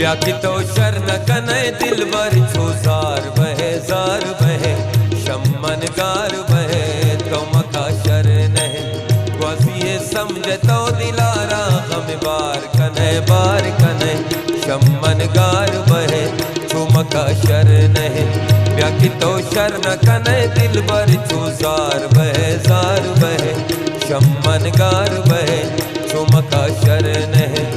ब्याकी तो शरण कने दिल बर छो जार बहे शम्मन गार बहे तो मका शरण है ग्वासिए समझे तो दिलारा गम बार कने शम्मन गार बहे छो मका शरण है ब्याकी तो शरण कने दिल बर छो जार बहे शम्मन गार बहे छो मका शरण है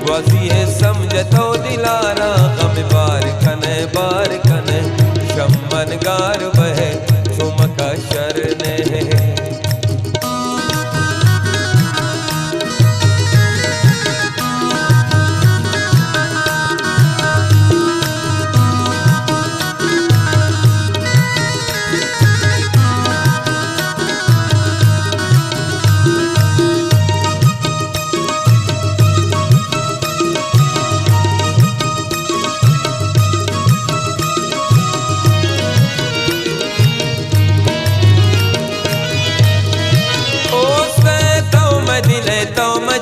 ग्वासिए समझे तो दिलारा गम बार कने शम्मन गार बहे छो मका शरण है।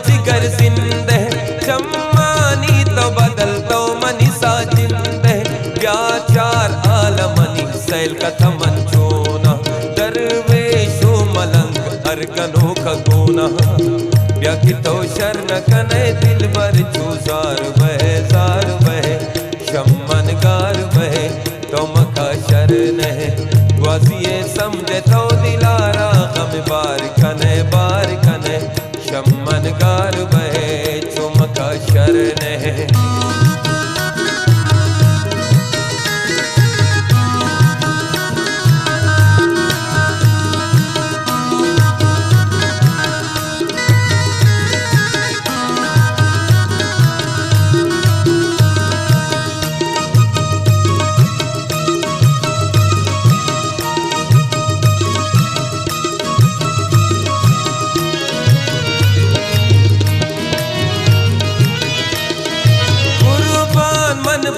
जिगर जिंदे चम्मानी तो बदल तो मनीषा जिंदे चार आलमनी सैल कथमन चोना दरवेशो मलंग अरकनो खगोना ब्याकी तो शरण कने दिल बर चूजार बहे शम्मन गार बहे तो मका शरण है ग्वासिए समझे तो दिलारा गम बार कने शम्मन गार बहे छो मका शरण है।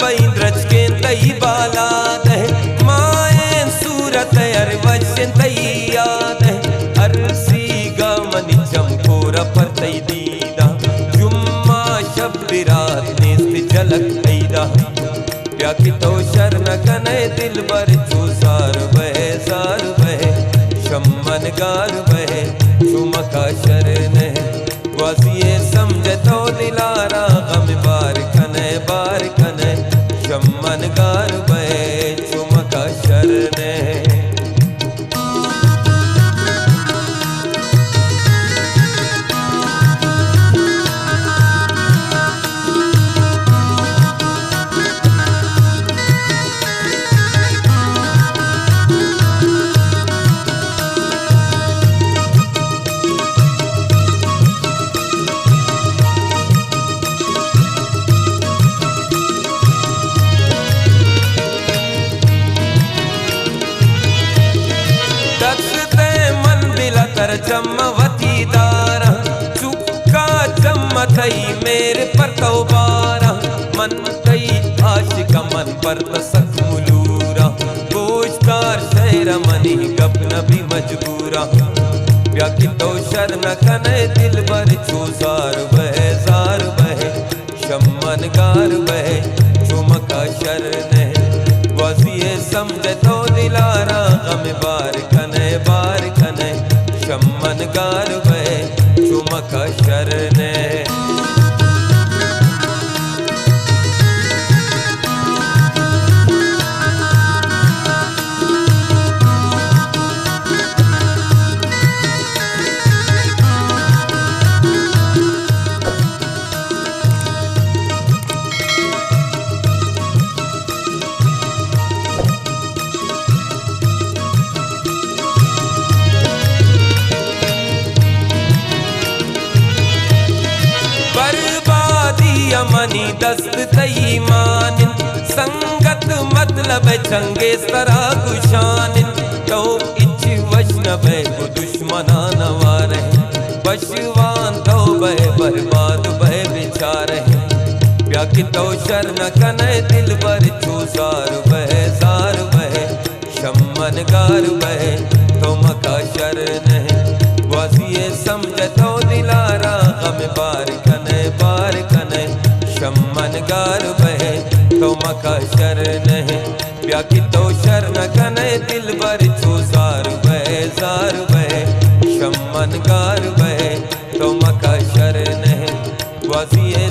बैन्द्रज के तई बाला दे माएं सूरत अर वचन तई याद है अरसी गमन चमकोर पर तई दीदा जुम्मा शब्द रात नेस्त झलक तईदा ब्याकी तो शरण कने दिल बर चूसार बहे शम्मन गार बहे छो मका शरण है ग्वासिए समझे तो दिलारा गम बार कने शम्मन गार बहे छो मका शरण है। चम्मवती दारा चुक्का चम्मथई मेरे पर तौबारा मन तई आशिक मन पर तसक मुलूरा गोश्तार शहर मनी गप नबी मजबूरा ब्याकी तो शरण कने दिल बर चूजार बहे शम्मन गार बहे छो मका शरण है ग्वासिए समझे तो दिलारा गम बार कने शम्मन गार बहे छो मका शरण है। मनी दस्त तई मानिन संगत मतलब चंगे सरा कुशान तो इच वैष्णव को दुश्मना नवारे बशवान तो बहे बर्बाद बहे बेचारे ब्याकी तो शरण कने दिल बर चूसार बहे शम्मन गार बहे तो मका शरण है ग्वासिए समझे तो दिलारा गम बार कने शम्मन गार बहे मखा शरण है ब्याकी तो शरण कने दिल बर छो जार बहे शम्मन गार बहे तो मखा शरण है ग्वाजिए